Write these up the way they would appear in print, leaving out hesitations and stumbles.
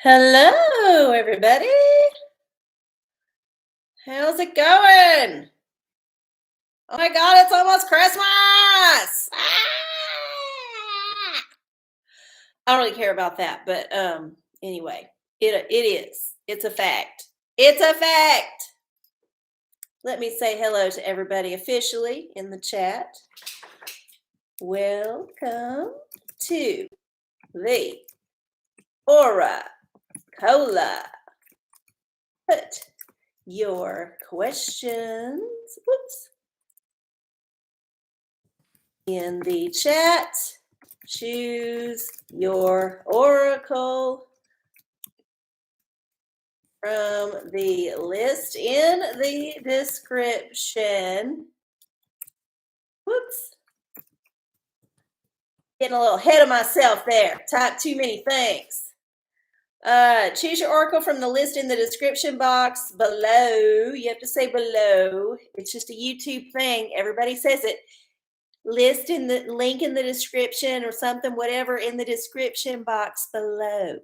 Hello, everybody. How's it going? Oh my God, it's almost Christmas. I don't really care about that, but anyway, it is. It's a fact. It's a fact. Let me say hello to everybody officially in the chat. Welcome to the OraCola. Put your questions. Whoops. In the chat, choose your oracle from the list in the description. Whoops. Getting a little ahead of myself there. Type too many things. Choose your oracle from the list in the description box below. You have to say below. It's just a YouTube thing. Everybody says it. List in the link in the description or something, whatever, in the description box below.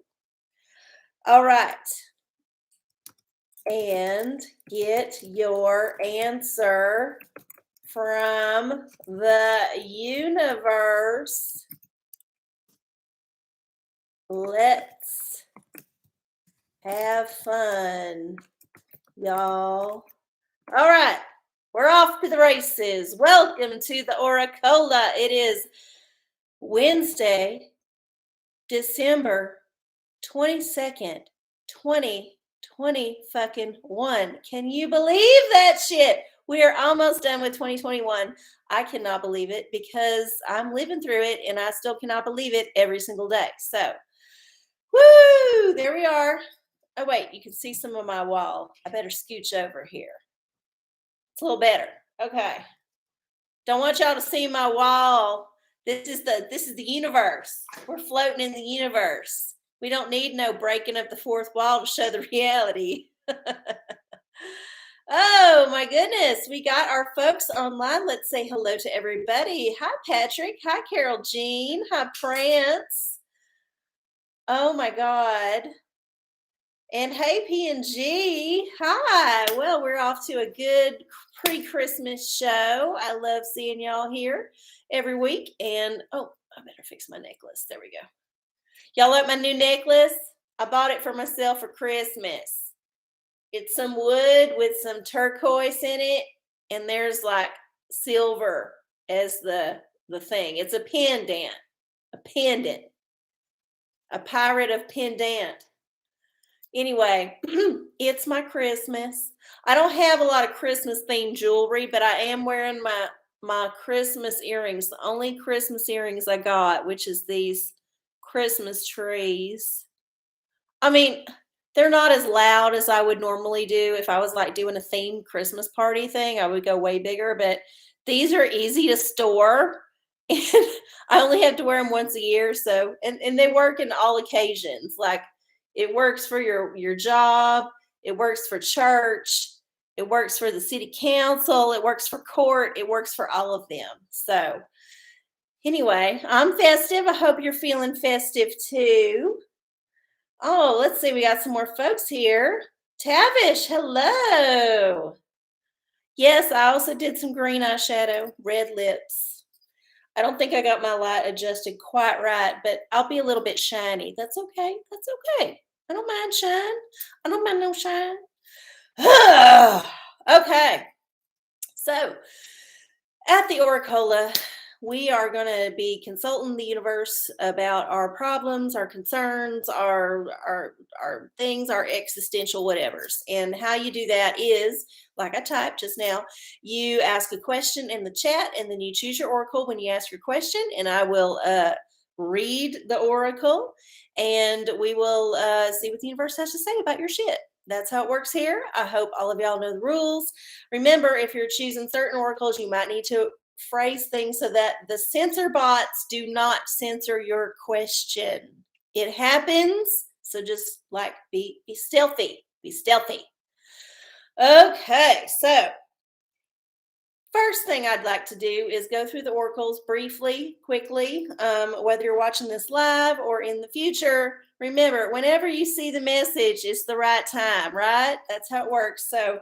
All right. And get your answer from the universe. Let's have fun, y'all. All right. We're off to the races. Welcome to the OraCola. It is Wednesday, December 22nd, 2021. Can you believe that shit? We are almost done with 2021. I cannot believe it because I'm living through it and I still cannot believe it every single day. So, woo, there we are. Oh, wait, you can see some of my wall. I better scooch over here. It's a little better. Okay. Don't want y'all to see my wall. This is the universe. We're floating in the universe. We don't need no breaking of the fourth wall to show the reality. Oh my goodness. We got our folks online. Let's say hello to everybody. Hi, Patrick. Hi, Carol Jean. Hi, Prance. Oh my God. And hey, P&G. Hi. Well, we're off to a good pre-Christmas show. I love seeing y'all here every week. And, oh, I better fix my necklace. There we go. Y'all like my new necklace? I bought it for myself for Christmas. It's some wood with some turquoise in it. And there's like silver as the thing. It's a pendant. A pendant. A pirate of pendant. Anyway, it's my Christmas. I don't have a lot of Christmas themed jewelry, but I am wearing my Christmas earrings, the only Christmas earrings I got, which is these Christmas trees. I mean, they're not as loud as I would normally do. If I was like doing a themed Christmas party thing, I would go way bigger, but these are easy to store. And I only have to wear them once a year. So, and they work in all occasions. Like, it works for your job. It works for church. It works for the city council. It works for court. It works for all of them. So anyway, I'm festive. I hope you're feeling festive too. Oh, let's see. We got some more folks here. Tavish, hello. Yes, I also did some green eyeshadow, red lips. I don't think I got my light adjusted quite right, but I'll be a little bit shiny. That's okay. That's okay. I don't mind shine. I don't mind no shine. Okay. So at the OraCola, we are going to be consulting the universe about our problems, our concerns, our things, our existential whatevers. And how you do that is, like I typed just now, you ask a question in the chat and then you choose your oracle when you ask your question, and I will read the oracle and we will see what the universe has to say about your shit. That's how it works here. I hope all of y'all know the rules. Remember, if you're choosing certain oracles, you might need to phrase things so that the censor bots do not censor your question. It happens, so just like be stealthy. Be stealthy. Okay, so First thing I'd like to do is go through the oracles briefly, quickly. Whether you're watching this live or in the future, remember, whenever you see the message, it's the right time, right? That's how it works. So,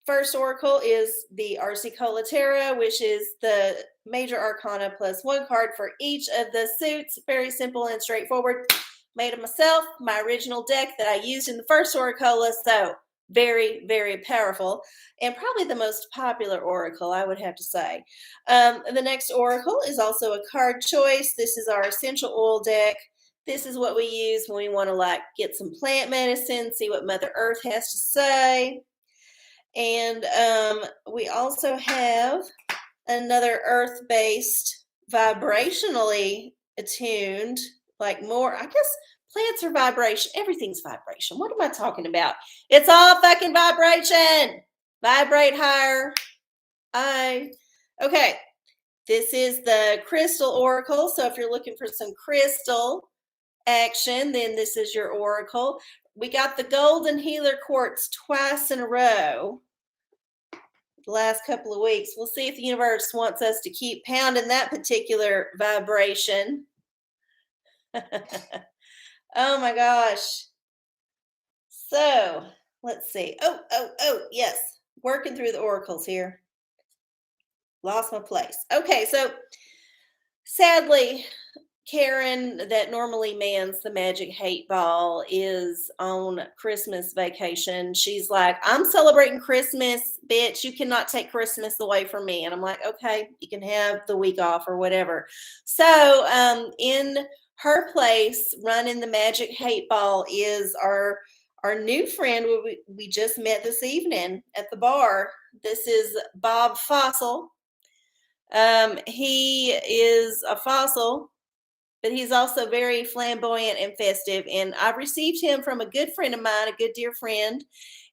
first oracle is the arcieoracola tarot, which is the major arcana plus one card for each of the suits. Very simple and straightforward. Made it myself, my original deck that I used in the first oracola. So, very, very powerful and probably the most popular oracle, I would have to say. The next oracle is also a card choice. This is our essential oil deck. This is what we use when we want to like get some plant medicine, see what Mother Earth has to say. And we also have another earth-based, vibrationally attuned, like more, I guess plants are vibration. Everything's vibration. What am I talking about? It's all fucking vibration. Vibrate higher. Okay. This is the crystal oracle. So if you're looking for some crystal action, then this is your oracle. We got the golden healer quartz twice in a row the last couple of weeks. We'll see if the universe wants us to keep pounding that particular vibration. Oh my gosh. So let's see. Oh, yes. Working through the oracles here. Lost my place. Okay, so sadly, Karen, that normally mans the Magic Hate Ball, is on Christmas vacation. She's like, I'm celebrating Christmas, bitch. You cannot take Christmas away from me. And I'm like, okay, you can have the week off or whatever. So in her place, running the Magic Hate Ball is our new friend we just met this evening at the bar. This is Bob Fossil. He is a fossil, but he's also very flamboyant and festive. And I've received him from a good friend of mine, a good dear friend.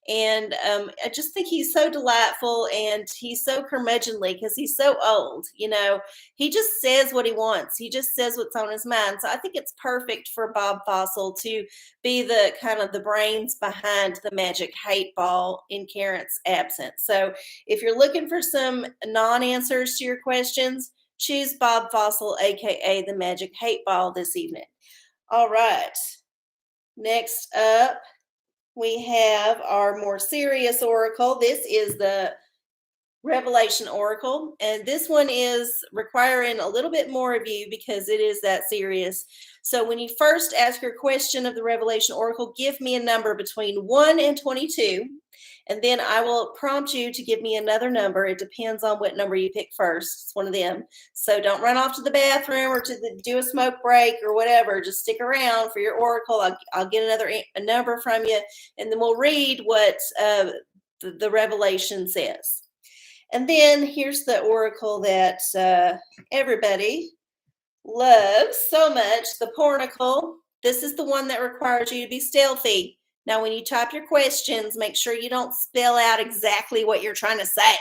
And I just think he's so delightful and he's so curmudgeonly because he's so old. You know, he just says what he wants. He just says what's on his mind. So I think it's perfect for Bob Fossil to be the kind of the brains behind the Magic Hate Ball in Karen's absence. So if you're looking for some non-answers to your questions, choose Bob Fossil, aka the Magic Hate Ball, this evening. All right. Next up, we have our more serious oracle. This is the Revelation Oracle, and this one is requiring a little bit more of you because it is that serious. So when you first ask your question of the Revelation Oracle, give me a number between 1 and 22, and then I will prompt you to give me another number. It depends on what number you pick first. It's one of them. So don't run off to the bathroom or to do a smoke break or whatever. Just stick around for your oracle. I'll get a number from you, and then we'll read what the Revelation says. And then here's the oracle that everybody loves so much, the pornacle. This is the one that requires you to be stealthy. Now, when you type your questions, make sure you don't spell out exactly what you're trying to say.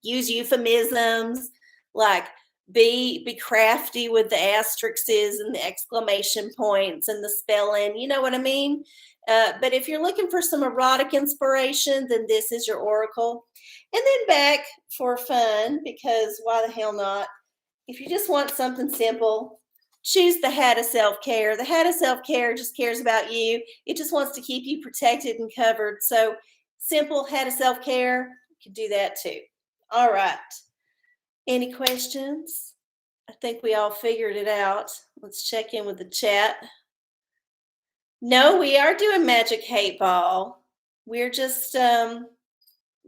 Use euphemisms, like be crafty with the asterisks and the exclamation points and the spelling. You know what I mean? But if you're looking for some erotic inspiration, then this is your oracle. And then back for fun, because why the hell not? If you just want something simple, choose the hat of self-care. The hat of self-care just cares about you. It just wants to keep you protected and covered. So simple hat of self-care, you can do that too. All right. Any questions? I think we all figured it out. Let's check in with the chat. No, we are doing Magic Hate Ball. We're just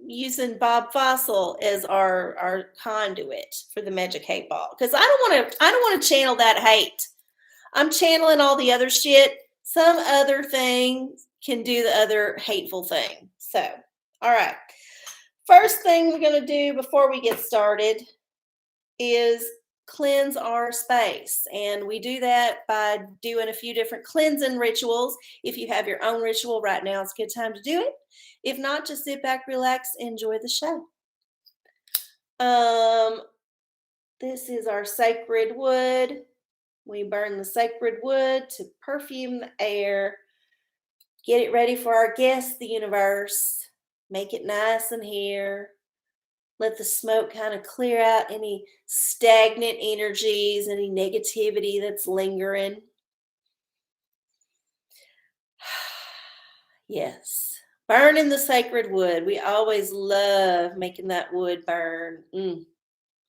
using Bob Fossil as our conduit for the Magic Hate Ball because I don't want to channel that hate. I'm channeling all the other shit. Some other thing can do the other hateful thing. So, all right. First thing we're going to do before we get started is cleanse our space. And we do that by doing a few different cleansing rituals. If you have your own ritual right now, it's a good time to do it. If not, just sit back, relax, enjoy the show. This is our sacred wood. We burn the sacred wood to perfume the air. Get it ready for our guest, the universe. Make it nice in here. Let the smoke kind of clear out any stagnant energies, any negativity that's lingering. Yes. Burning the sacred wood. We always love making that wood burn.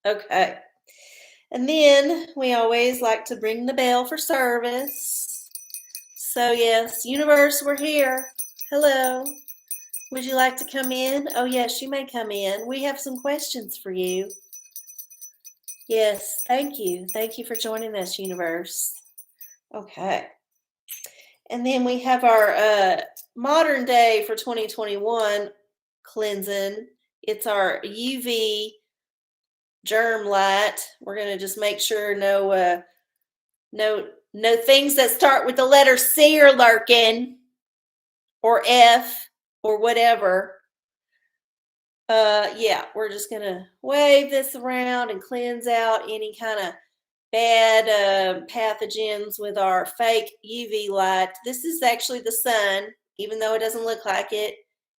Okay. And then we always like to ring the bell for service. So, yes, universe, we're here. Hello. Would you like to come in? Oh, yes, you may come in. We have some questions for you. Yes, thank you. Thank you for joining us, universe. Okay. And then we have our modern day for 2021 cleansing. It's our UV germ light. We're going to just make sure no things that start with the letter C are lurking, or F, or whatever. Yeah, we're just going to wave this around and cleanse out any kind of bad pathogens with our fake UV light. This is actually the sun, even though it doesn't look like it.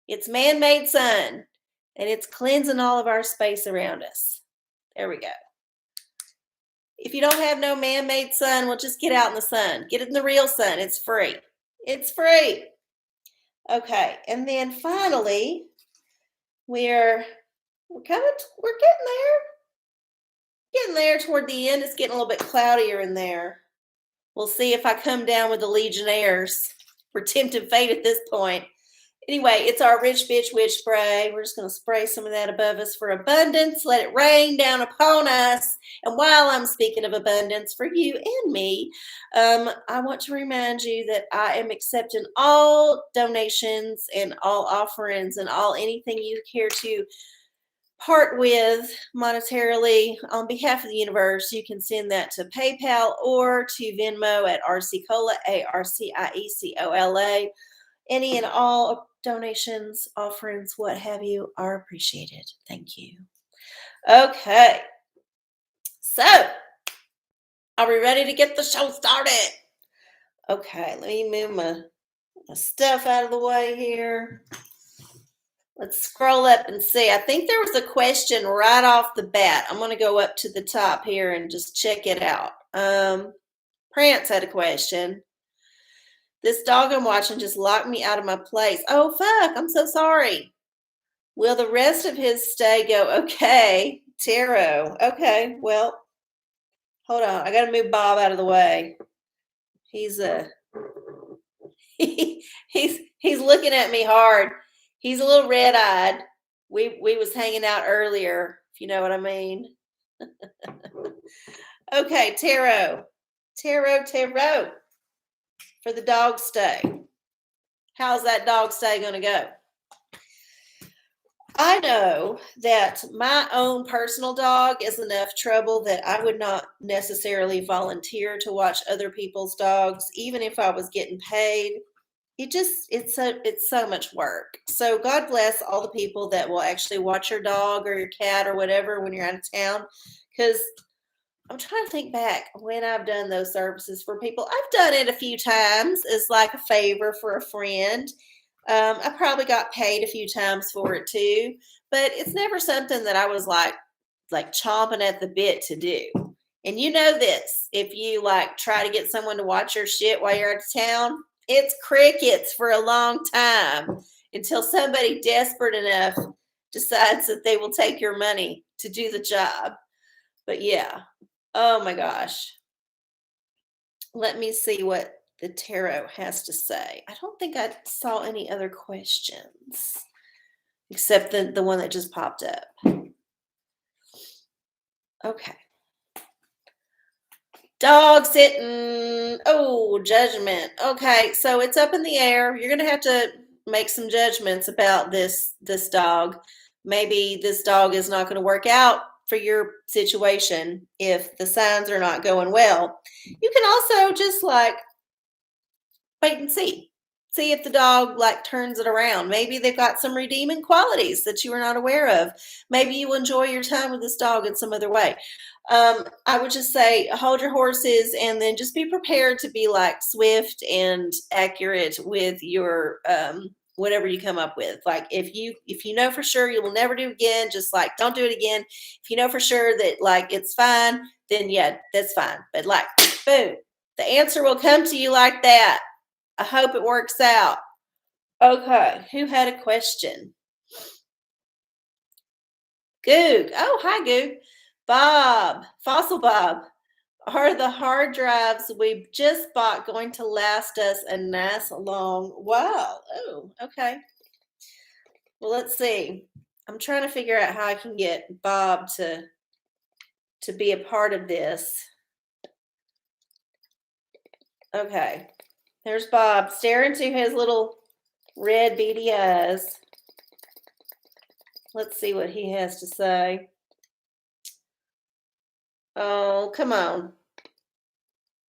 It's man-made sun, and it's cleansing all of our space around us. There we go. If you don't have no man-made sun, well, just get out in the sun. Get in the real sun. It's free. It's free. Okay, and then finally, we're getting there. Getting there toward the end. It's getting a little bit cloudier in there. We'll see if I come down with the Legionnaires. We're tempting fate at this point. Anyway, it's our Rich Bitch Witch spray. We're just going to spray some of that above us for abundance. Let it rain down upon us. And while I'm speaking of abundance for you and me, I want to remind you that I am accepting all donations and all offerings and all anything you care to part with monetarily on behalf of the universe. You can send that to PayPal or to Venmo at arcieocola, ARCIECOLA. Any and all donations, offerings, what have you, are appreciated. Thank you. Okay. So, are we ready to get the show started? Okay, let me move my stuff out of the way here. Let's scroll up and see. I think there was a question right off the bat. I'm going to go up to the top here and just check it out. Prance had a question. This dog I'm watching just locked me out of my place. Oh, fuck. I'm so sorry. Will the rest of his stay go okay? Tarot. Okay, well, hold on. I got to move Bob out of the way. He's he's looking at me hard. He's a little red-eyed. We was hanging out earlier, if you know what I mean. Okay, tarot. Tarot. For the dog stay. How's that dog stay going to go? I know that my own personal dog is enough trouble that I would not necessarily volunteer to watch other people's dogs, even if I was getting paid. It's so much work. So God bless all the people that will actually watch your dog or your cat or whatever when you're out of town, because I'm trying to think back when I've done those services for people. I've done it a few times as like a favor for a friend. I probably got paid a few times for it too, but it's never something that I was like chomping at the bit to do. And you know this, if you like try to get someone to watch your shit while you're out of town, it's crickets for a long time until somebody desperate enough decides that they will take your money to do the job. But yeah, oh my gosh. Let me see what the tarot has to say. I don't think I saw any other questions except the one that just popped up. Okay. Dog sitting. Oh, judgment. Okay, so it's up in the air. You're going to have to make some judgments about this dog. Maybe this dog is not going to work out for your situation if the signs are not going well. You can also just like wait and see if the dog like turns it around. Maybe they've got some redeeming qualities that you were not aware of. Maybe you enjoy your time with this dog in some other way. I would just say hold your horses and then just be prepared to be like swift and accurate with your whatever you come up with. Like if you know for sure you will never do it again, just like don't do it again. If you know for sure that like it's fine, then yeah, that's fine. But like boom, the answer will come to you like that. I hope it works out. Okay, who had a question? Goog. Oh, hi Goog. Bob, Fossil Bob. Are the hard drives we just bought going to last us a nice long while? Oh, okay. Well, let's see. I'm trying to figure out how I can get Bob to be a part of this. Okay. There's Bob staring into his little red beady eyes. Let's see what he has to say. Oh, come on.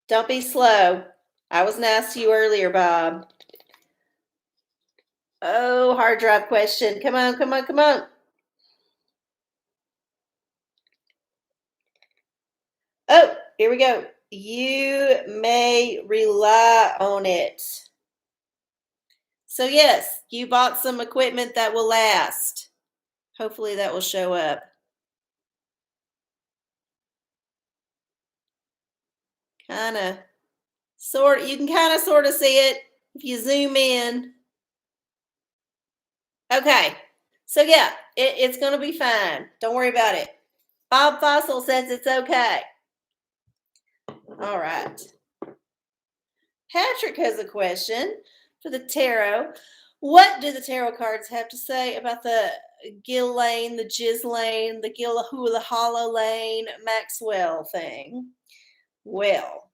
Don't be slow. I was nice to you earlier, Bob. Oh, hard drive question. Come on, come on, come on. Oh, here we go. You may rely on it. So yes, you bought some equipment that will last. Hopefully that will show up. You can kind of sort of see it if you zoom in. Okay. So yeah, it's going to be fine. Don't worry about it. Bob Fossil says it's okay. All right. Patrick has a question for the tarot. What do the tarot cards have to say about the Gill Lane, the Jizz Lane, the Gillahula Hollow Lane, Maxwell thing? Well,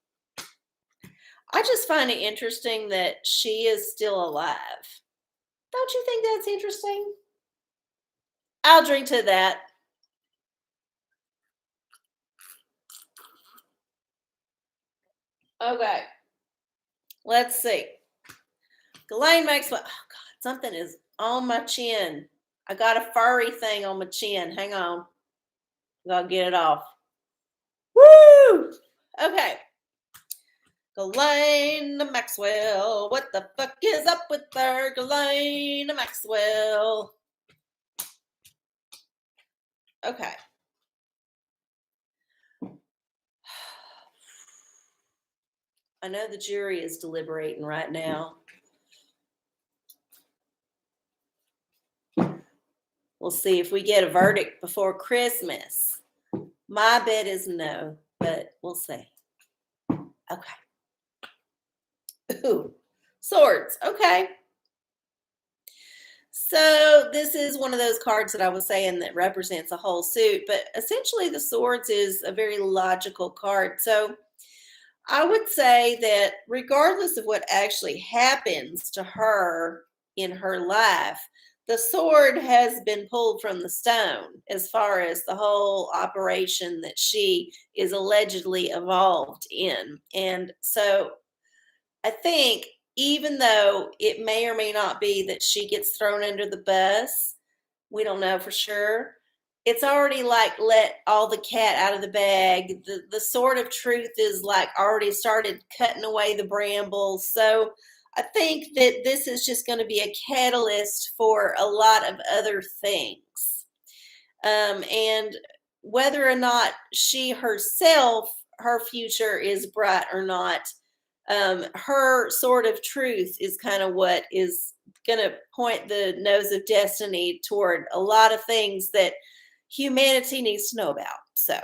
I just find it interesting that she is still alive. Don't you think that's interesting? I'll drink to that. Okay. Let's see. Ghislaine Maxwell. Oh, God, something is on my chin. I got a furry thing on my chin. Hang on. I gotta get it off. Woo! Okay. Ghislaine Maxwell. What the fuck is up with her? Ghislaine Maxwell. Okay. I know the jury is deliberating right now. We'll see if we get a verdict before Christmas. My bet is no, but we'll see. Okay. Ooh, swords. Okay. So this is one of those cards that I was saying that represents a whole suit, but essentially the swords is a very logical card. So I would say that regardless of what actually happens to her in her life, the sword has been pulled from the stone as far as the whole operation that she is allegedly involved in. And so I think even though it may or may not be that she gets thrown under the bus, we don't know for sure. It's already like let all the cat out of the bag. The sword of truth is like already started cutting away the brambles. So I think that this is just going to be a catalyst for a lot of other things. And whether or not she herself, her future is bright or not, her sword of truth is kind of what is going to point the nose of destiny toward a lot of things that humanity needs to know about. So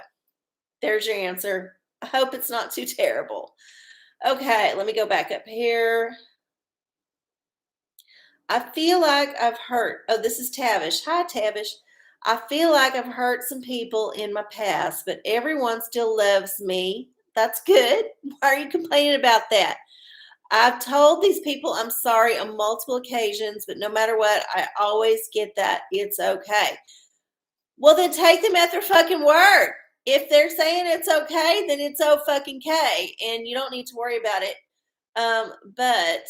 there's your answer. I hope it's not too terrible. Okay, let me go back up here. I feel like I've hurt. Oh, this is Tavish. Hi, Tavish. I feel like I've hurt some people in my past, but everyone still loves me. That's good. Why are you complaining about that? I've told these people I'm sorry on multiple occasions, but no matter what, I always get that it's okay. Well, then take them at their fucking word. If they're saying it's okay, then it's so fucking okay, and you don't need to worry about it. But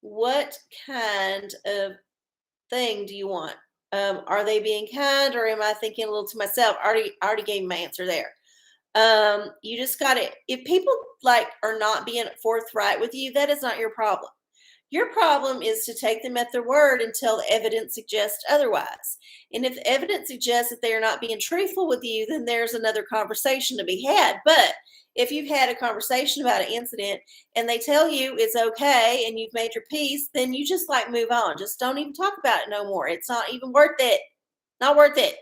what kind of thing do you want? Are they being kind, or am I thinking a little to myself? I already gave my answer there. You just got to, if people like are not being forthright with you, that is not your problem. Your problem is to take them at their word until the evidence suggests otherwise. And if the evidence suggests that they are not being truthful with you, then there's another conversation to be had. But if you've had a conversation about an incident and they tell you it's okay and you've made your peace, then you just like move on. Just don't even talk about it no more. It's not even worth it. Not worth it.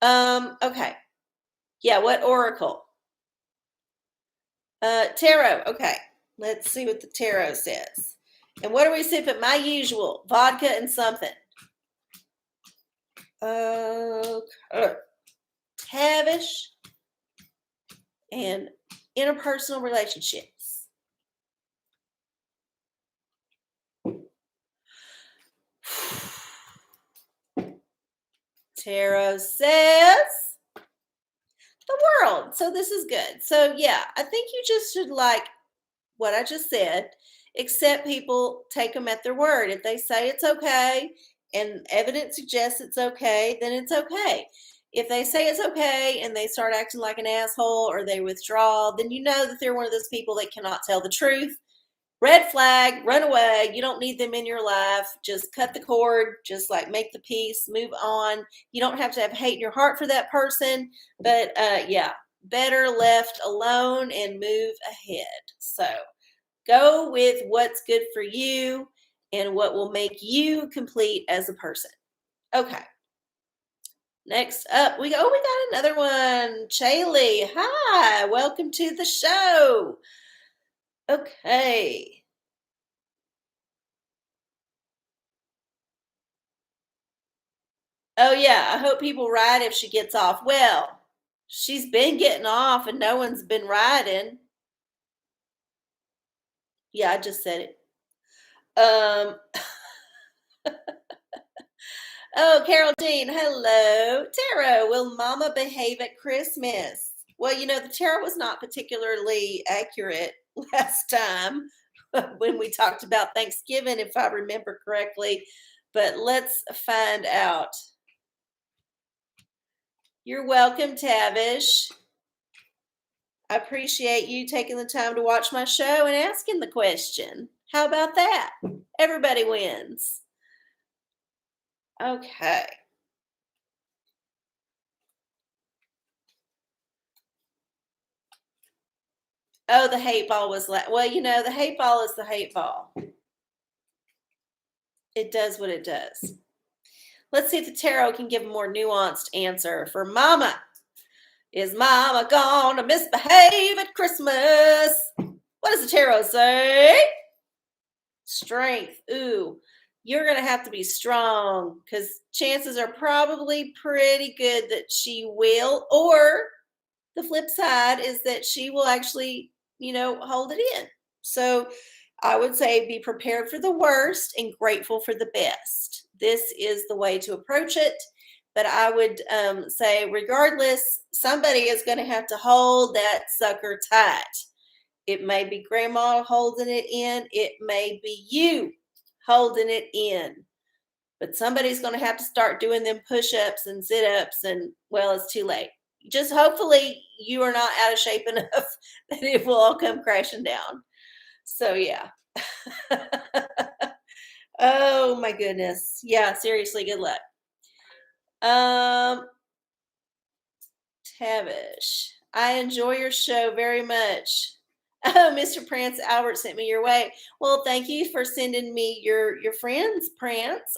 Okay. Yeah, what oracle? Tarot. Okay. Let's see what the tarot says. And what are we sipping? My usual vodka and something. Okay. Tavish and interpersonal relationships. Tarot says the world. So this is good. So yeah, I think you just should, like what I just said, accept people, take them at their word. If they say it's okay and evidence suggests it's okay, then it's okay. If they say it's okay and they start acting like an asshole or they withdraw, then you know that they're one of those people that cannot tell the truth. Red flag, run away. You don't need them in your life. Just cut the cord, just like make the peace, move on. You don't have to have hate in your heart for that person, but yeah, better left alone and move ahead. So go with what's good for you and what will make you complete as a person. Okay. Next up, we got another one. Chaley, hi, welcome to the show. Okay. Oh yeah, I hope people ride if she gets off. Well, she's been getting off and no one's been riding. Yeah, I just said it. Oh, Carol Jean, hello. Tarot, will Mama behave at Christmas? Well, the tarot was not particularly accurate last time when we talked about Thanksgiving, if I remember correctly. But let's find out. You're welcome, Tavish. I appreciate you taking the time to watch my show and asking the question. How about that? Everybody wins. Okay. Oh, the hate ball was well, the hate ball is the hate ball. It does what it does. Let's see if the tarot can give a more nuanced answer for Mama. Is Mama gonna misbehave at Christmas? What does the tarot say? Strength. Ooh, you're going to have to be strong because chances are probably pretty good that she will. Or the flip side is that she will actually, hold it in. So I would say be prepared for the worst and grateful for the best. This is the way to approach it. But I would say, regardless, somebody is going to have to hold that sucker tight. It may be grandma holding it in. It may be you holding it in. But somebody's going to have to start doing them push-ups and sit-ups, and, well, it's too late. Just hopefully you are not out of shape enough that it will all come crashing down. So, yeah. Oh, my goodness. Yeah, seriously, good luck. Tavish, I enjoy your show very much. Oh, Mr. Prance Albert sent me your way. Well, thank you for sending me your friends, Prance.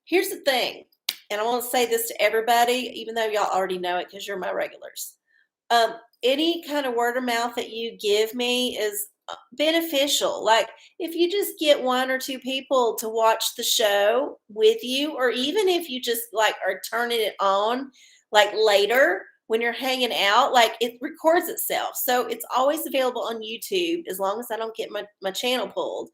Here's the thing, and I want to say this to everybody, even though y'all already know it because you're my regulars. Any kind of word of mouth that you give me is beneficial. Like if you just get one or two people to watch the show with you, or even if you just like are turning it on like later when you're hanging out, like it records itself. So it's always available on YouTube as long as I don't get my channel pulled.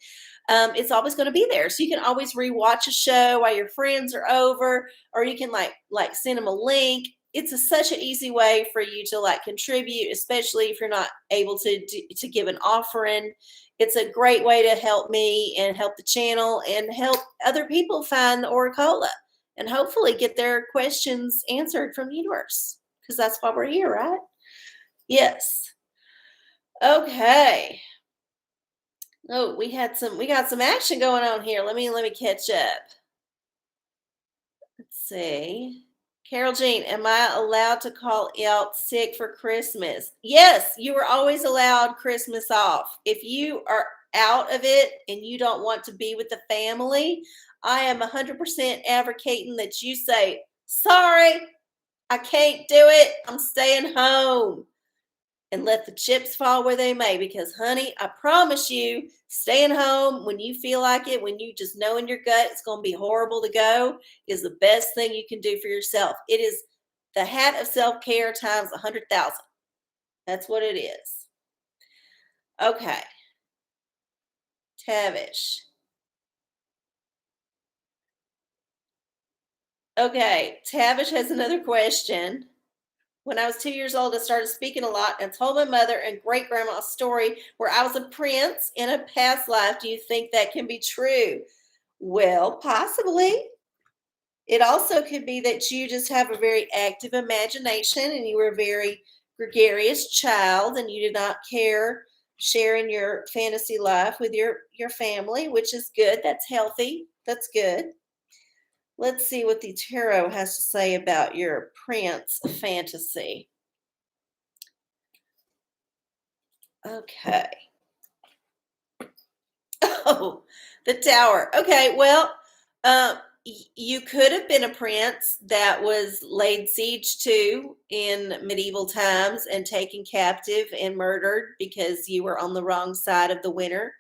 It's always going to be there. So you can always rewatch a show while your friends are over, or you can like send them a link. It's such an easy way for you to like contribute, especially if you're not able to give an offering. It's a great way to help me and help the channel and help other people find the OraCola and hopefully get their questions answered from the universe, because that's why we're here, right? Yes. Okay. Oh, we got some action going on here. Let me catch up. Let's see. Carol Jean, am I allowed to call out sick for Christmas? Yes, you are always allowed Christmas off. If you are out of it and you don't want to be with the family, I am 100% advocating that you say, sorry, I can't do it. I'm staying home. And let the chips fall where they may, because honey, I promise you, staying home when you feel like it, when you just know in your gut it's going to be horrible to go, is the best thing you can do for yourself. It is the hat of self-care times 100,000. That's what it is. Okay. Tavish. Okay, Tavish has another question. When I was 2 years old, I started speaking a lot and told my mother and great grandma a story where I was a prince in a past life. Do you think that can be true? Well, possibly. It also could be that you just have a very active imagination and you were a very gregarious child and you did not care sharing your fantasy life with your family, which is good. That's healthy. That's good. Let's see what the tarot has to say about your prince fantasy. Okay. Oh, the tower. Okay, well, you could have been a prince that was laid siege to in medieval times and taken captive and murdered because you were on the wrong side of the winter.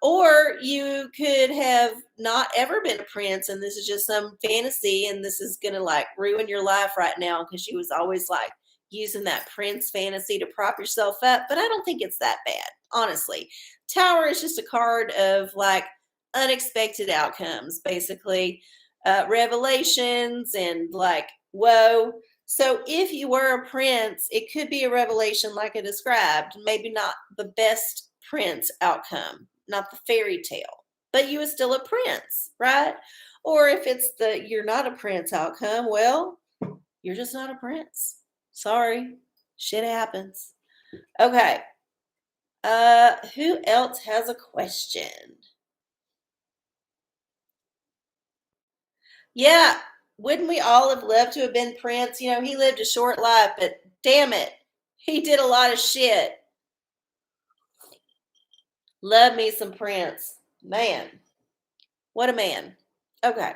Or you could have not ever been a prince, and this is just some fantasy, and this is gonna like ruin your life right now because you was always like using that prince fantasy to prop yourself up. But I don't think it's that bad, honestly. Tower is just a card of like unexpected outcomes, basically, revelations and like whoa. So if you were a prince, it could be a revelation like I described, maybe not the best prince outcome, not the fairy tale, but you were still a prince, right? Or if it's the you're not a prince outcome, well, you're just not a prince. Sorry. Shit happens. Okay. Who else has a question? Yeah, wouldn't we all have loved to have been Prince? You know, he lived a short life, but damn it, he did a lot of shit. Love me some Prince. Man, what a man. Okay.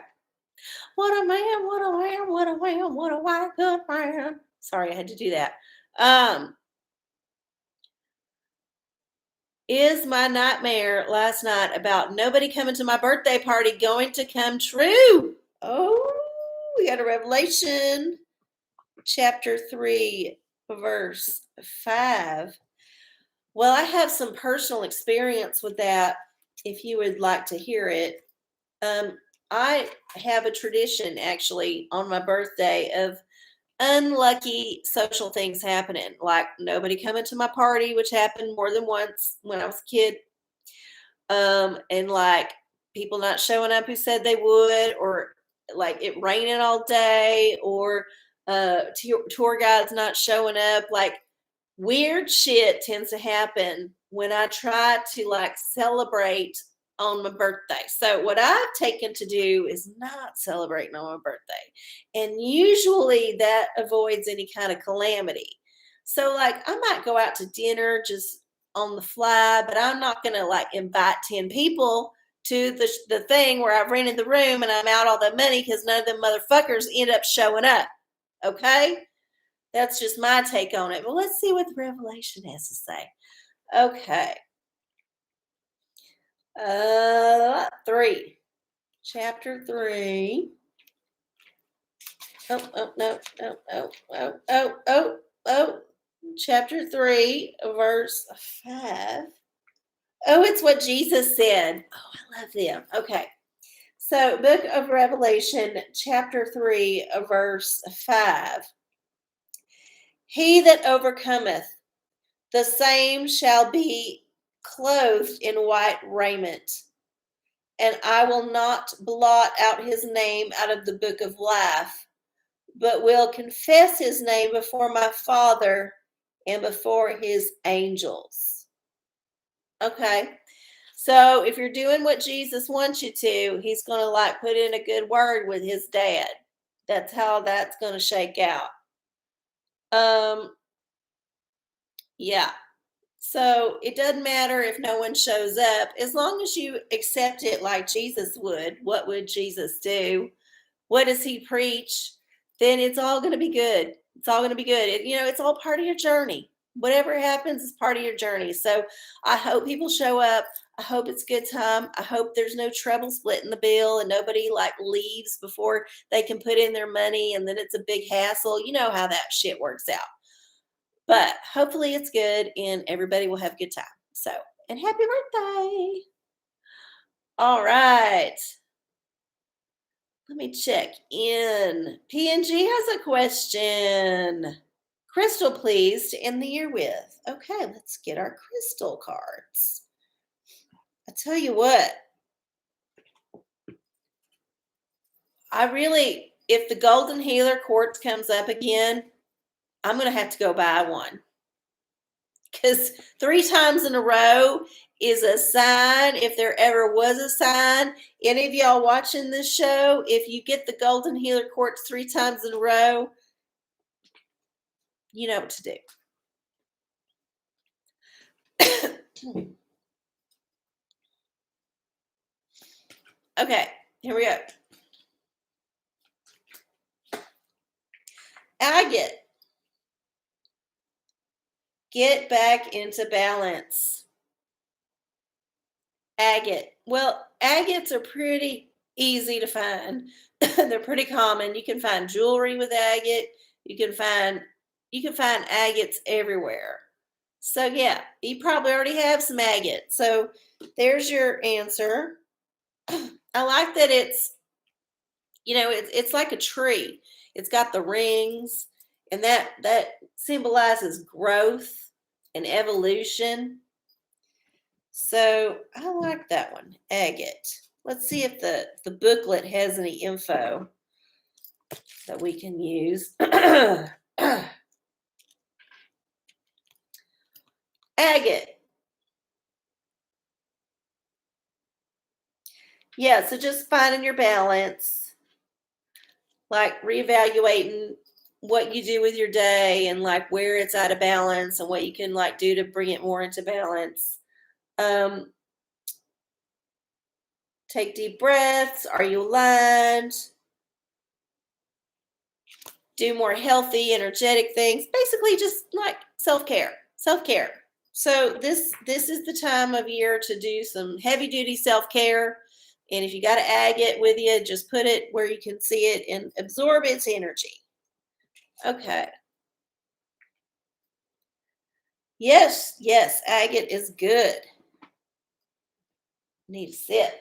What a man, what a man, what a man, what a white good man. Sorry, I had to do that. Um, is my nightmare last night about nobody coming to my birthday party going to come true? Oh, we got a revelation. Chapter 3, verse 5. Well, I have some personal experience with that if you would like to hear it. I have a tradition actually on my birthday of unlucky social things happening, like nobody coming to my party, which happened more than once when I was a kid, and like people not showing up who said they would, or like it raining all day, or tour guides not showing up. Like weird shit tends to happen when I try to like celebrate on my birthday. So what I've taken to do is not celebrating on my birthday. And usually that avoids any kind of calamity. So like I might go out to dinner just on the fly, but I'm not going to like invite 10 people to the thing where I've rented the room and I'm out all the money because none of them motherfuckers end up showing up. Okay? That's just my take on it. But let's see what the Revelation has to say. Okay. 3. Chapter 3. Oh. Chapter 3, verse 5. Oh, it's what Jesus said. Oh, I love them. Okay. So, Book of Revelation, chapter 3, verse 5. He that overcometh, the same shall be clothed in white raiment, and I will not blot out his name out of the book of life, but will confess his name before my Father and before his angels. Okay. So if you're doing what Jesus wants you to, he's going to like put in a good word with his dad. That's how that's going to shake out. Yeah. So it doesn't matter if no one shows up, as long as you accept it like Jesus would. What would Jesus do? What does he preach? Then it's all going to be good. It's all going to be good. It's all part of your journey. Whatever happens is part of your journey. So I hope people show up. I hope it's a good time. I hope there's no trouble splitting the bill and nobody like leaves before they can put in their money and then it's a big hassle. You know how that shit works out. But hopefully it's good and everybody will have a good time. So, and happy birthday. All right. Let me check in. PNG has a question. Crystal, please, to end the year with. Okay, let's get our crystal cards. I tell you what, if the golden healer quartz comes up again, I'm going to have to go buy one. Because 3 times in a row is a sign, if there ever was a sign. Any of y'all watching this show, if you get the golden healer quartz 3 times in a row, you know what to do. Okay, here we go. Agate. Get back into balance. Agate. Well, agates are pretty easy to find. They're pretty common. You can find jewelry with agate. You can find agates everywhere. So yeah, you probably already have some agate. So there's your answer. I like that it's like a tree. It's got the rings, and that symbolizes growth and evolution. So I like that one, agate. Let's see if the booklet has any info that we can use. Agate. Yeah, so just finding your balance, like reevaluating what you do with your day and like where it's out of balance and what you can like do to bring it more into balance. Take deep breaths. Are you aligned? Do more healthy, energetic things. Basically, just like self-care. Self-care. So this is the time of year to do some heavy-duty self-care. And if you got an agate with you, just put it where you can see it and absorb its energy. Okay. Yes, agate is good. Need a sip.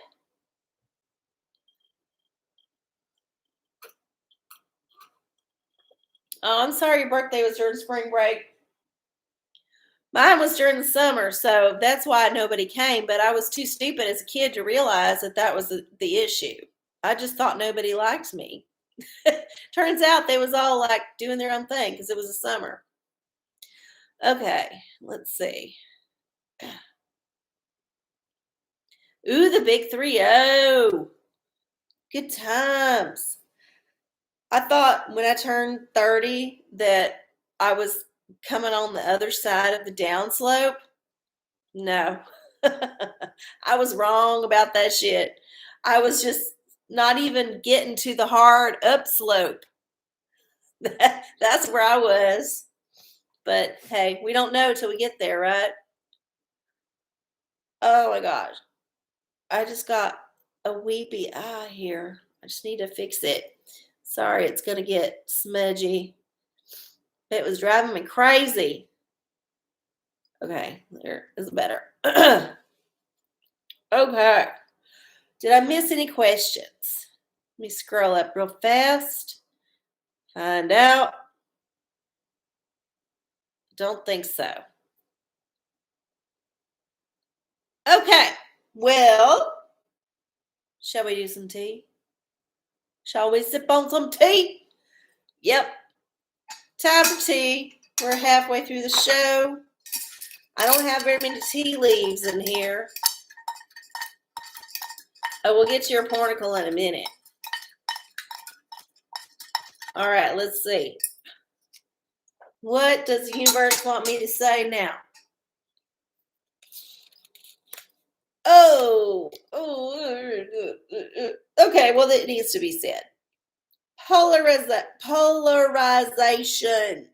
Oh, I'm sorry your birthday was during spring break. Mine was during the summer, so that's why nobody came. But I was too stupid as a kid to realize that was the issue. I just thought nobody liked me. Turns out they was all like doing their own thing because it was the summer. Okay, let's see. Ooh, the big 3-0. Good times. I thought when I turned 30 that I was coming on the other side of the downslope. No. I was wrong about that shit. I was just not even getting to the hard upslope. That's where I was. But hey, we don't know till we get there, right? Oh my gosh. I just got a weepy eye here. I just need to fix it. Sorry, it's going to get smudgy. It was driving me crazy. Okay, there is better. Okay. Did I miss any questions? Let me scroll up real fast. Find out. Don't think so. Okay. Well, shall we do some tea? Shall we sip on some tea? Yep. Time for tea. We're halfway through the show. I don't have very many tea leaves in here. Oh, we'll get to your pornicle in a minute. All right, let's see. What does the universe want me to say now? Oh, okay, well, it needs to be said. Polarization.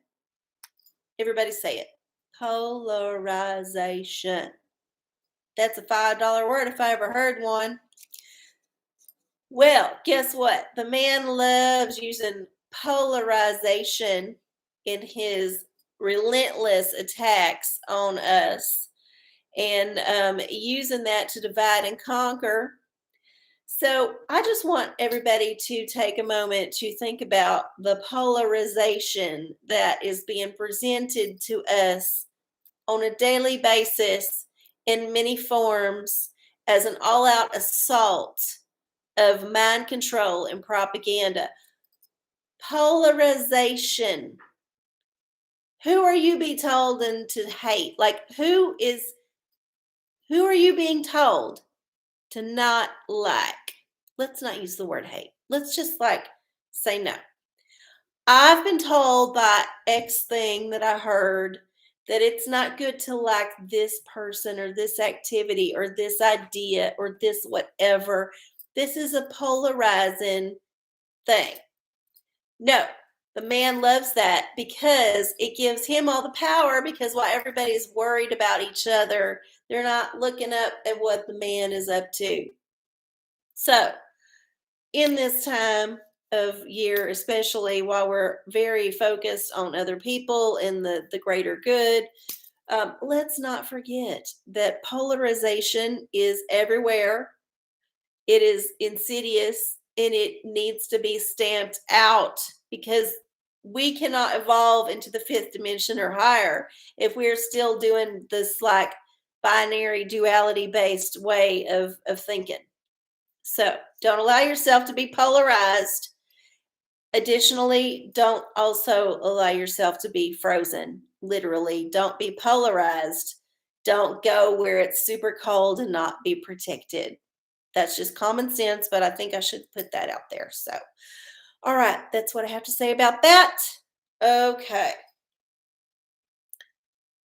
Everybody say it. Polarization. That's a $5 word if I ever heard one. Well, guess what? The man loves using polarization in his relentless attacks on us and using that to divide and conquer. So I just want everybody to take a moment to think about the polarization that is being presented to us on a daily basis in many forms as an all-out assault of mind control and propaganda. Polarization. Who are you being told to hate? Like, who are you being told to not like? Let's not use the word hate. Let's just say no. I've been told by X thing that I heard that it's not good to like this person or this activity or this idea or this whatever. This is a polarizing thing. No, the man loves that because it gives him all the power, because while everybody's worried about each other, they're not looking up at what the man is up to. So, in this time of year, especially while we're very focused on other people and the greater good, let's not forget that polarization is everywhere. It is insidious and it needs to be stamped out, because we cannot evolve into the fifth dimension or higher if we're still doing this binary duality based way of thinking. So don't allow yourself to be polarized. Additionally, don't also allow yourself to be frozen. Literally, don't be polarized. Don't go where it's super cold and not be protected. That's just common sense, but I think I should put that out there. So, all right, that's what I have to say about that. Okay.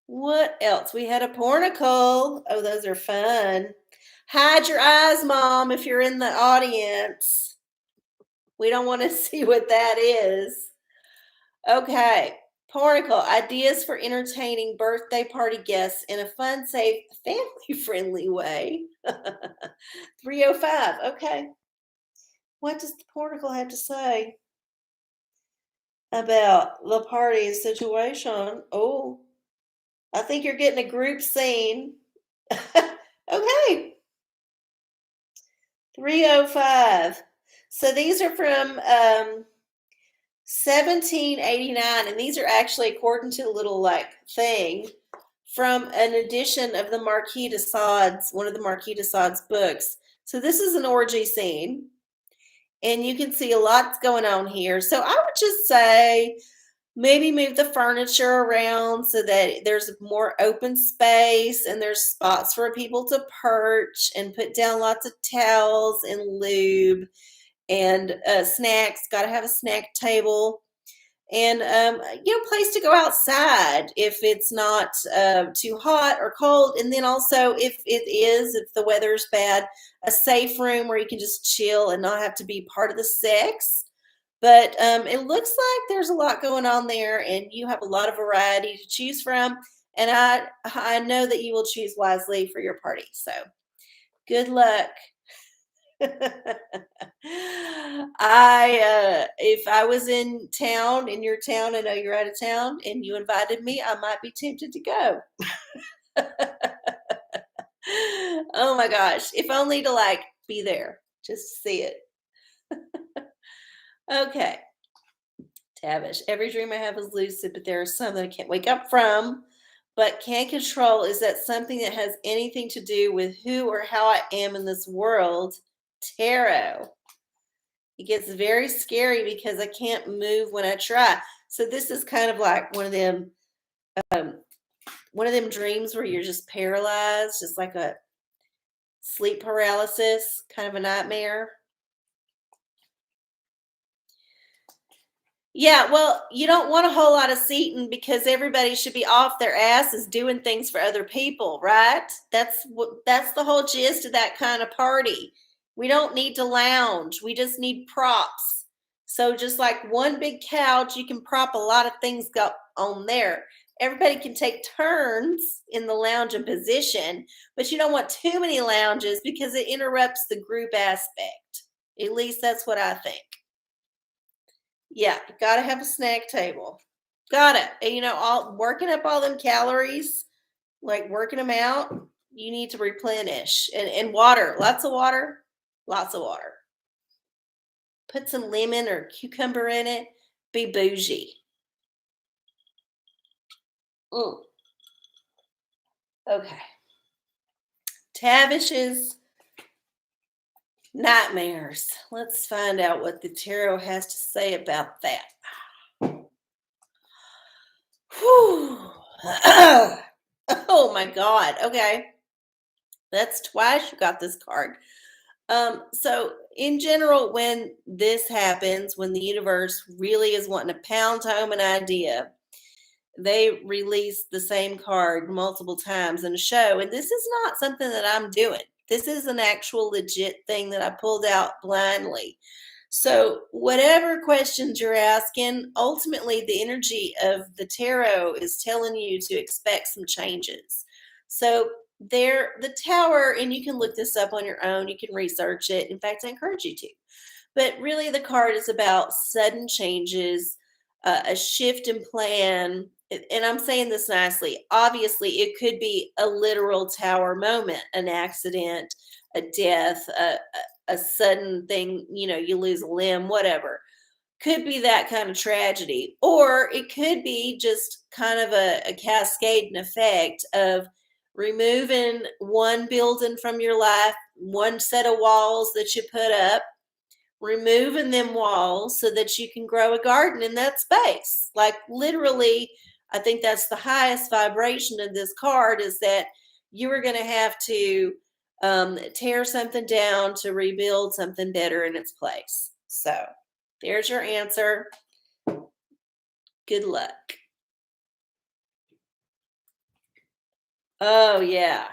What else? We had a pornicle. Oh, those are fun. Hide your eyes, Mom, if you're in the audience. We don't want to see what that is. Okay. Pornicle, ideas for entertaining birthday party guests in a fun, safe, family-friendly way. 305. Okay. What does the pornicle have to say about the party situation? Oh, I think you're getting a group scene. Okay. 305. So these are from 1789, and these are actually, according to the little thing, from an edition of the Marquis de Sade's, one of the Marquis de Sade's books. So this is an orgy scene, and you can see a lot's going on here. So I would just say maybe move the furniture around so that there's more open space and there's spots for people to perch, and put down lots of towels and lube and snacks. Got to have a snack table. And place to go outside if it's not too hot or cold. And then also, if the weather's bad, a safe room where you can just chill and not have to be part of the sex. But it looks like there's a lot going on there, and you have a lot of variety to choose from. And I know that you will choose wisely for your party. So good luck. If I was in your town, I know you're out of town, and you invited me, I might be tempted to go. Oh my gosh, if only to be there just to see it. Okay. Tavish, every dream I have is lucid, but there are some that I can't wake up from, but can't control. Is that something that has anything to do with who or how I am in this world? Tarot. It gets very scary because I can't move when I try. So this is kind of like one of them dreams where you're just paralyzed, just like a Sleep paralysis, kind of a nightmare. Yeah, well, you don't want a whole lot of seating because everybody should be off their asses doing things for other people, right? That's the whole gist of that kind of party. We don't need to lounge. We just need props. So just like one big couch, you can prop a lot of things go on there. Everybody can take turns in the lounging position, but you don't want too many lounges because it interrupts the group aspect. At least that's what I think. Yeah, gotta have a snack table. Gotta. And, all working up all them calories, like working them out, you need to replenish. And water, lots of water, lots of water. Put some lemon or cucumber in it. Be bougie. Mm. Okay. Tavish's nightmares. Let's find out what the tarot has to say about that. Whew. Oh my God. Okay. That's twice you got this card. So in general, when this happens, when the universe really is wanting to pound home an idea, they release the same card multiple times in a show. And this is not something that I'm doing. This is an actual legit thing that I pulled out blindly. So whatever questions you're asking, ultimately the energy of the tarot is telling you to expect some changes. So the tower, and you can look this up on your own, you can research it. In fact, I encourage you to. But really the card is about sudden changes, a shift in plan. And I'm saying this nicely. Obviously, it could be a literal tower moment, an accident, a death, a sudden thing, you lose a limb, whatever. Could be that kind of tragedy. Or it could be just kind of a cascading effect of removing one building from your life, one set of walls that you put up, removing them walls so that you can grow a garden in that space. Like literally, I think that's the highest vibration of this card, is that you are going to have to tear something down to rebuild something better in its place. So there's your answer. Good luck. Oh, yeah.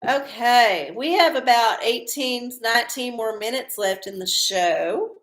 Okay, we have about 19 more minutes left in the show.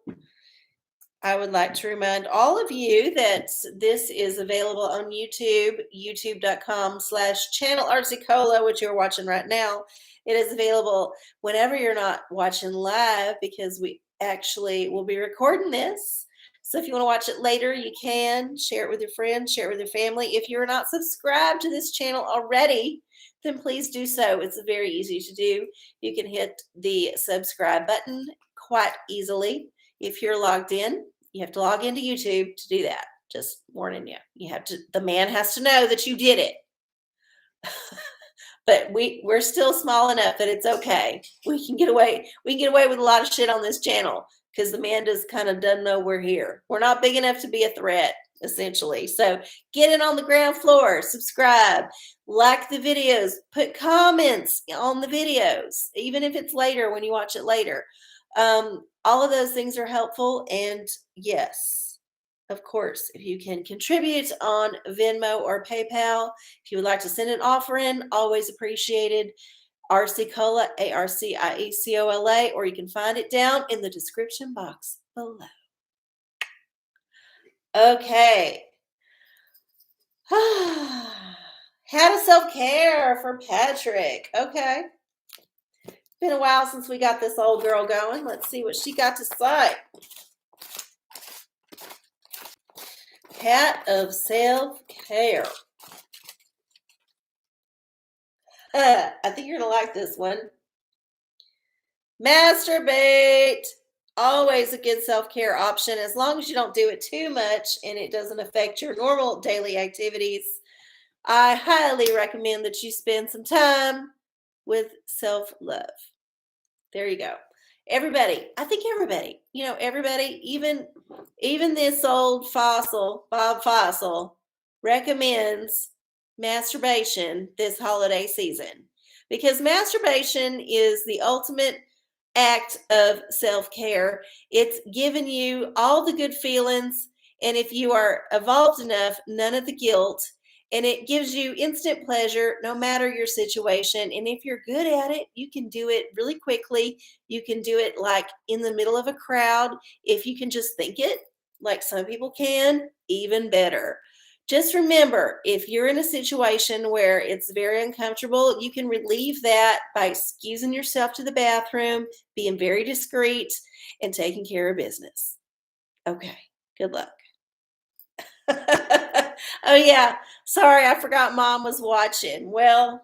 I would like to remind all of you that this is available on YouTube, youtube.com/channel arcieoracola, which you're watching right now. It is available whenever you're not watching live, because we actually will be recording this. So if you want to watch it later, you can share it with your friends, share it with your family. If you're not subscribed to this channel already, then please do so. It's very easy to do. You can hit the subscribe button quite easily. If you're logged in, you have to log into YouTube to do that. Just warning you. The man has to know that you did it. But we're still small enough that it's okay. We can get away with a lot of shit on this channel because the man just kind of doesn't know we're here. We're not big enough to be a threat, essentially. So get in on the ground floor, subscribe, like the videos, put comments on the videos, even if it's later when you watch it later. All of those things are helpful. And yes, of course, if you can contribute on Venmo or PayPal, if you would like to send an offering, always appreciated. arcieocola, ARCIECOLA, or you can find it down in the description box below. Okay. How to self-care for Patrick. Okay. Been a while since we got this old girl going. Let's see what she got to say. Hat of self-care. I think you're going to like this one. Masturbate. Always a good self-care option, as long as you don't do it too much and it doesn't affect your normal daily activities. I highly recommend that you spend some time with self-love. There you go. Everybody, I think everybody, even this old fossil, Bob Fossil, recommends masturbation this holiday season, because masturbation is the ultimate act of self-care. It's giving you all the good feelings, and if you are evolved enough, none of the guilt, and it gives you instant pleasure no matter your situation. And if you're good at it, you can do it really quickly. You can do it like in the middle of a crowd. If you can just think it, like some people can, even better. Just remember, if you're in a situation where it's very uncomfortable, you can relieve that by excusing yourself to the bathroom, being very discreet, and taking care of business. Okay, good luck. Oh, yeah. Sorry, I forgot mom was watching. Well,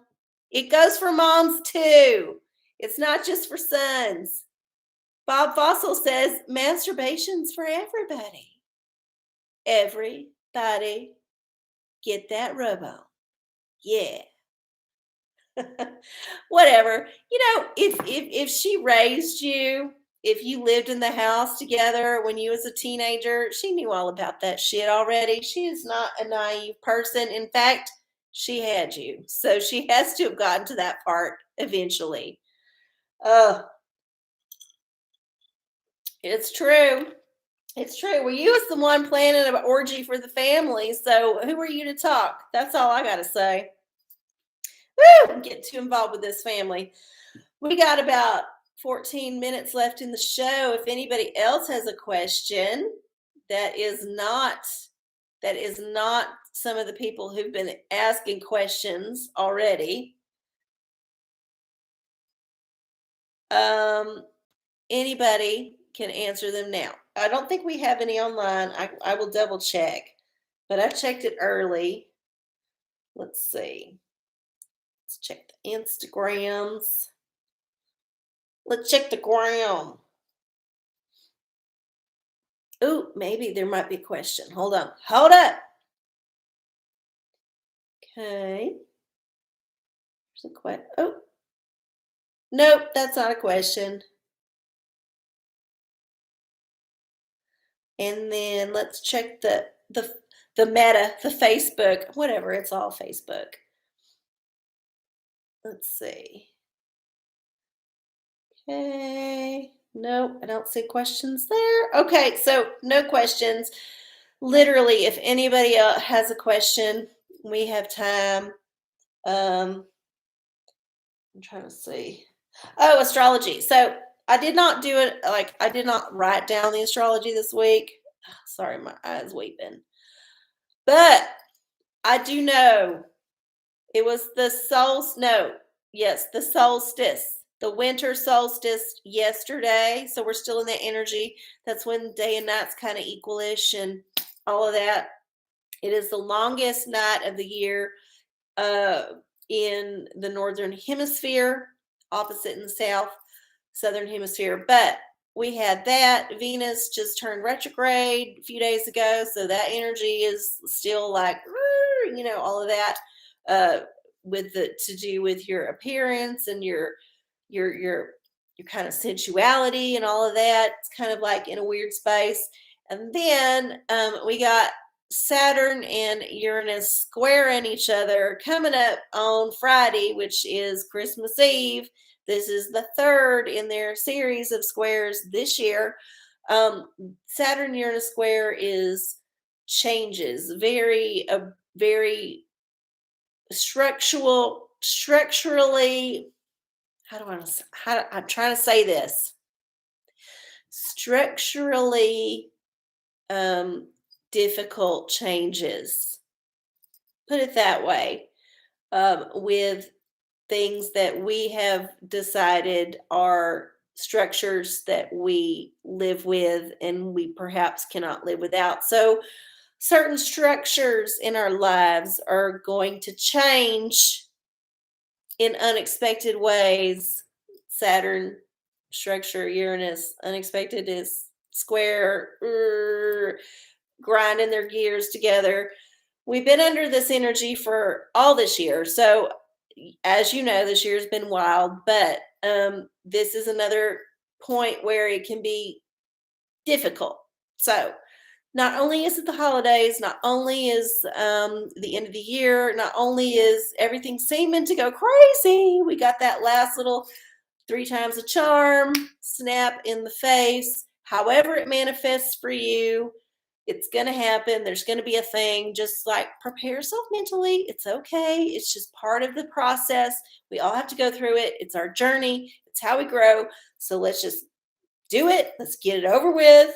it goes for moms too. It's not just for sons. Bob Fossil says masturbation's for everybody. Everybody get that rub on. Yeah. Whatever. If she raised you, if you lived in the house together when you was a teenager, she knew all about that shit already. She is not a naive person. In fact, she had you. So she has to have gotten to that part eventually. Oh, it's true. It's true. Well, you was the one planning an orgy for the family. So who are you to talk? That's all I got to say. Woo! Get too involved with this family. We got about 14 minutes left in the show. If anybody else has a question that is not some of the people who've been asking questions already, anybody can answer them now. I don't think we have any online. I will double check, but I checked it early. Let's see. Let's check the Instagrams. Let's check the gram. Oh, maybe there might be a question. Hold on. Hold up. Okay. There's a question. Oh, nope, that's not a question. And then let's check the meta, the Facebook, whatever. It's all Facebook. Let's see. Okay. Nope, I don't see questions there. Okay, so no questions. Literally, if anybody else has a question, we have time. I'm trying to see. Oh, astrology. So I did not do it, like, I did not write down the astrology this week. Sorry, my eyes weeping. But I do know it was the the solstice, the winter solstice yesterday. So we're still in that energy. That's when day and night's kind of equalish and all of that. It is the longest night of the year in the northern hemisphere, opposite in the southern hemisphere. But we had that. Venus just turned retrograde a few days ago, so that energy is still like, all of that with the to do with your appearance and your kind of sensuality and all of that. It's kind of like in a weird space. And then we got Saturn and Uranus squaring each other coming up on Friday, which is Christmas Eve. This is the third in their series of squares this year. Saturn Uranus square is changes, very structurally. I'm trying to say this structurally difficult changes. Put it that way. With things that we have decided are structures that we live with and we perhaps cannot live without. So certain structures in our lives are going to change in unexpected ways. Saturn structure, Uranus, unexpected is square, grinding their gears together. We've been under this energy for all this year. So as you know, this year's been wild, but this is another point where it can be difficult. So not only is it the holidays, not only is the end of the year, not only is everything seeming to go crazy, we got that last little 3 times a charm, snap in the face. However it manifests for you, it's going to happen. There's going to be a thing. Just like prepare yourself mentally. It's okay. It's just part of the process. We all have to go through it. It's our journey. It's how we grow. So let's just do it. Let's get it over with.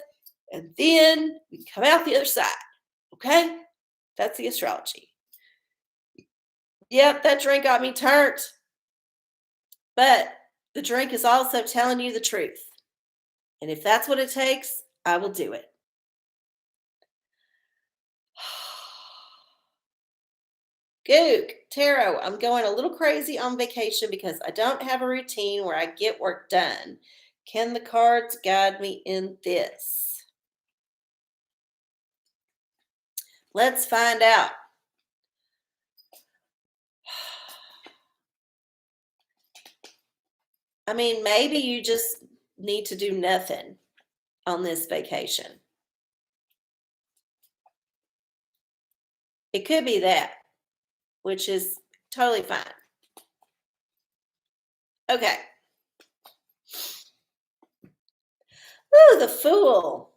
And then we can come out the other side. Okay? That's the astrology. Yep, that drink got me turned. But the drink is also telling you the truth. And if that's what it takes, I will do it. Gook, tarot, I'm going a little crazy on vacation because I don't have a routine where I get work done. Can the cards guide me in this? Let's find out. I mean, maybe you just need to do nothing on this vacation. It could be that, which is totally fine. Okay. Ooh, the Fool.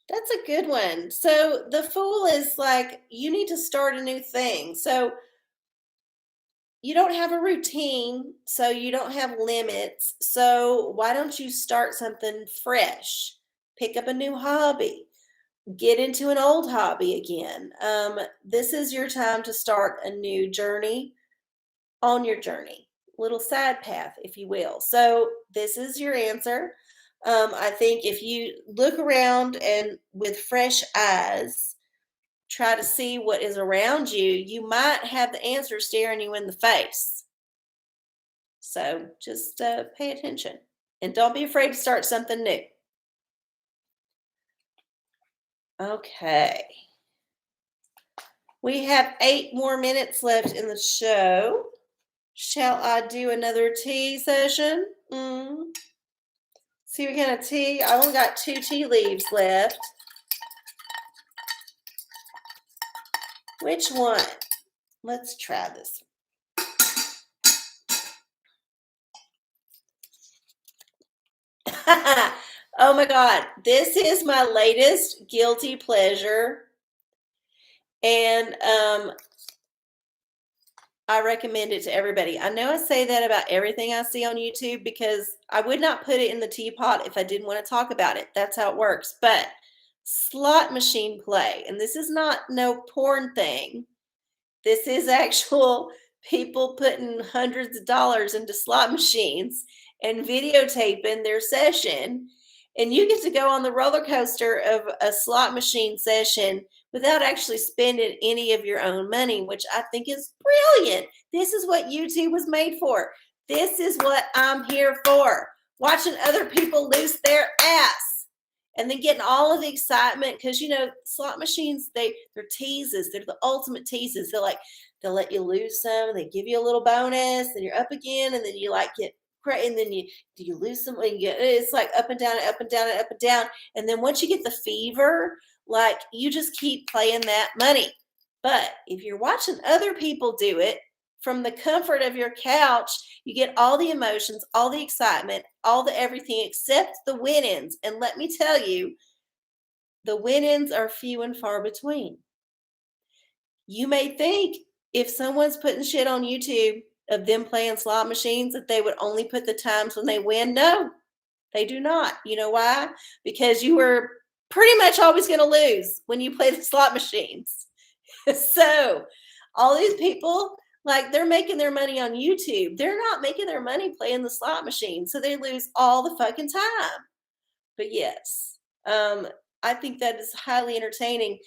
That's a good one. So the Fool is like, you need to start a new thing. So you don't have a routine, so you don't have limits. So why don't you start something fresh? Pick up a new hobby. Get into an old hobby again. This is your time to start a new journey on your journey, little side path, if you will. So this is your answer. I think if you look around and with fresh eyes, try to see what is around you, you might have the answer staring you in the face. So just pay attention and don't be afraid to start something new. Okay. We have 8 more minutes left in the show. Shall I do another tea session? See what kind of tea? I only got 2 tea leaves left. Which one? Let's try this. Oh my God. This is my latest guilty pleasure. And I recommend it to everybody. I know I say that about everything I see on YouTube because I would not put it in the teapot if I didn't want to talk about it. That's how it works. But slot machine play, and this is not no porn thing. This is actual people putting hundreds of dollars into slot machines and videotaping their session. And you get to go on the roller coaster of a slot machine session without actually spending any of your own money, which I think is brilliant. This is what YouTube was made for. This is what I'm here for. Watching other people lose their ass and then getting all of the excitement because, you know, slot machines, they're teases. They're the ultimate teases. They'll let you lose some and they give you a little bonus and you're up again and then you like get and then you lose some and it's like up and down and up and down and up and down. And then once you get the fever, like you just keep playing that money. But if you're watching other people do it from the comfort of your couch, you get all the emotions, all the excitement, all the everything except the win-ins. And let me tell you, the win-ins are few and far between. You may think if someone's putting shit on YouTube of them playing slot machines that they would only put the times when they win. No, they do not. You know why? Because you were pretty much always going to lose when you play the slot machines. So all these people, like they're making their money on YouTube. They're not making their money playing the slot machine. So they lose all the fucking time. But yes, I think that is highly entertaining.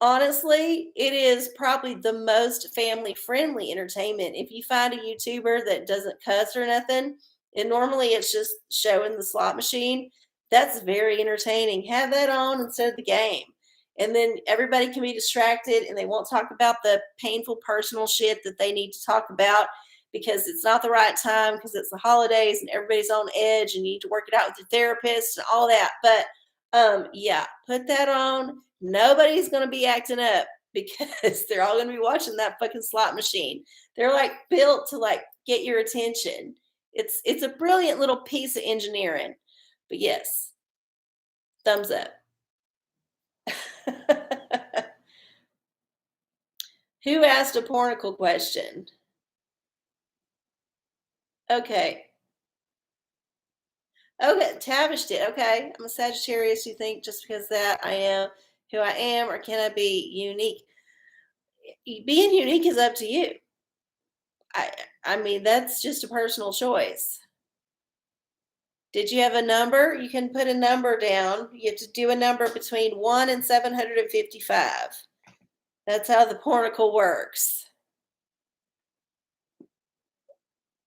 Honestly, it is probably the most family-friendly entertainment. If you find a YouTuber that doesn't cuss or nothing, and normally it's just showing the slot machine, that's very entertaining. Have that on instead of the game. And then everybody can be distracted and they won't talk about the painful personal shit that they need to talk about because it's not the right time because it's the holidays and everybody's on edge and you need to work it out with your therapist and all that. But yeah, put that on. Nobody's going to be acting up because they're all going to be watching that fucking slot machine. They're like built to like get your attention. It's a brilliant little piece of engineering. But yes, thumbs up. Who asked a pornical question? Okay. Okay, Tavish did. Okay. I'm a Sagittarius. You think just because that I am who I am, or can I be unique? Being unique is up to you. I mean, that's just a personal choice. Did you have a number? You can put a number down. You have to do a number between 1 and 755. That's how the pornicle works.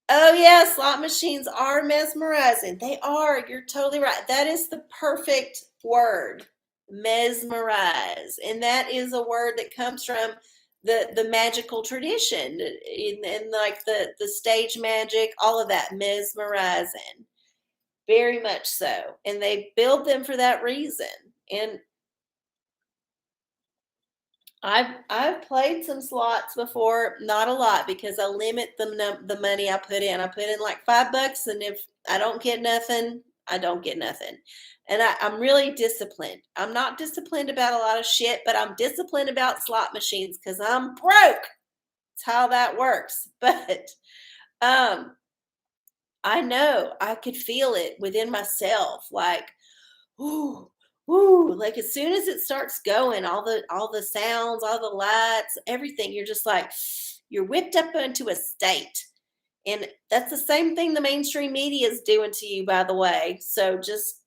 Oh, yeah, slot machines are mesmerizing. They are. You're totally right. That is the perfect word, mesmerize. And that is a word that comes from the magical tradition and like the stage magic, all of that, mesmerizing. Very much so. And they build them for that reason. And I've played some slots before, not a lot because I limit the money I put in. I put in like $5, and if I don't get nothing, I don't get nothing. And I'm really disciplined. I'm not disciplined about a lot of shit, but I'm disciplined about slot machines because I'm broke. That's how that works. But um, I know I could feel it within myself, like, ooh, ooh, like as soon as it starts going, all the sounds, all the lights, everything, you're just like you're whipped up into a state. And that's the same thing the mainstream media is doing to you, by the way. So just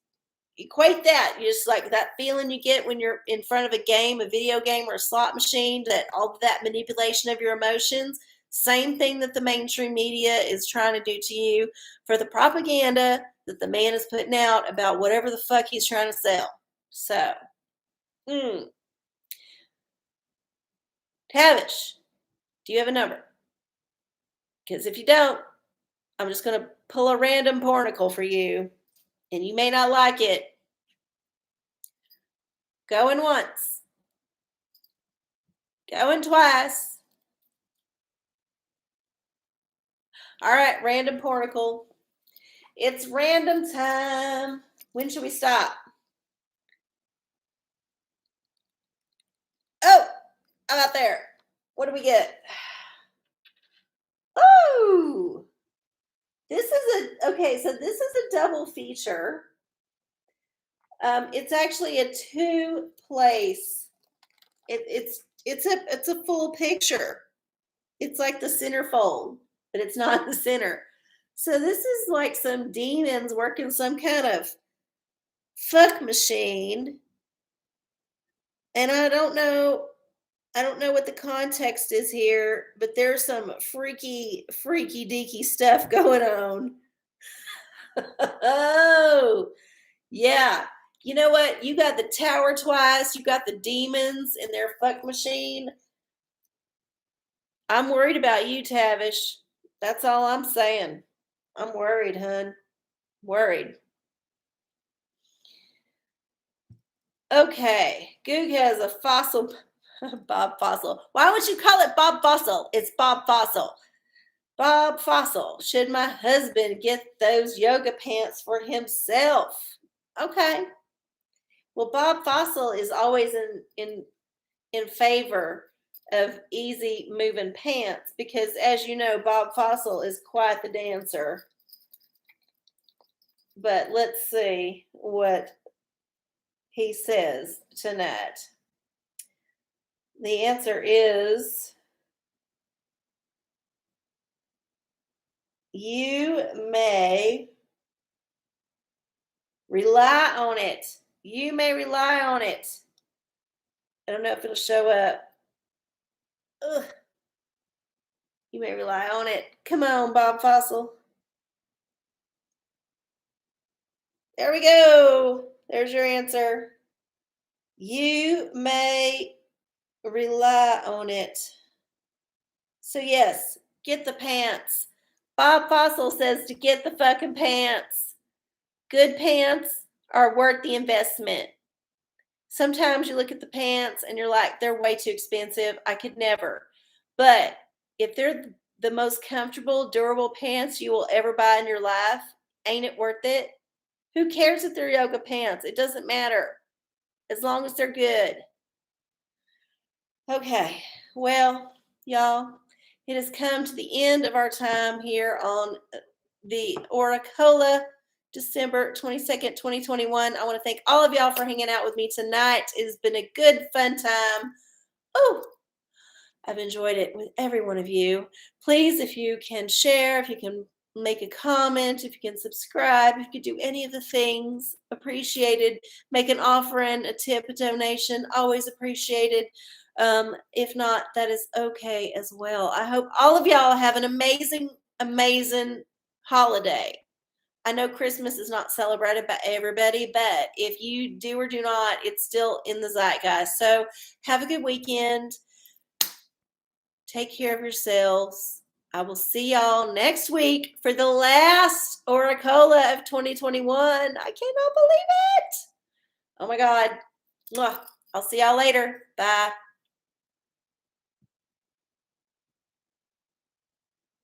equate that. You just like that feeling you get when you're in front of a game, a video game, or a slot machine, that all of that manipulation of your emotions. Same thing that the mainstream media is trying to do to you for the propaganda that the man is putting out about whatever the fuck he's trying to sell. So, Tavish, do you have a number? Because if you don't, I'm just going to pull a random pornicle for you, and you may not like it. Going once, going twice. All right, random pornicle. It's random time. When should we stop? Oh, I'm out there. What do we get? Oh, this is okay. So this is a double feature. It's actually a two-place. It's a full picture. It's like the centerfold, but it's not the center. So this is like some demons working some kind of fuck machine, and I don't know what the context is here, but there's some freaky deaky stuff going on. Oh, yeah. You know what? You got the tower twice, you got the demons in their fuck machine. I'm worried about you, Tavish. That's all I'm saying. I'm worried, hun. Worried. Okay. Goog has a fossil. Bob Fossil. Why would you call it Bob Fossil? It's Bob Fossil. Bob Fossil. Should my husband get those yoga pants for himself? Okay. Well, Bob Fossil is always in favor of easy moving pants because, as you know, Bob Fossil is quite the dancer. But let's see what he says tonight. The answer is you may rely on it. You may rely on it. I don't know if it'll show up. Ugh. You may rely on it. Come on, Bob Fossil. There we go. There's your answer. You may rely on it. So, yes, get the pants. Bob Fossil says to get the fucking pants. Good pants are worth the investment. Sometimes you look at the pants and you're like, they're way too expensive. I could never. But if they're the most comfortable, durable pants you will ever buy in your life, ain't it worth it? Who cares if they're yoga pants? It doesn't matter as long as they're good. Okay, well, y'all, it has come to the end of our time here on the OraCola, December 22nd, 2021. I want to thank all of y'all for hanging out with me tonight. It has been a good, fun time. Oh, I've enjoyed it with every one of you. Please, if you can share, if you can make a comment, if you can subscribe, if you can do any of the things, appreciated. Make an offering, a tip, a donation, always appreciated. If not, that is okay as well. I hope all of y'all have an amazing, amazing holiday. I know Christmas is not celebrated by everybody, but if you do or do not, it's still in the zeitgeist. So have a good weekend. Take care of yourselves. I will see y'all next week for the last OraCola of 2021. I cannot believe it. Oh my God. Mwah. I'll see y'all later. Bye.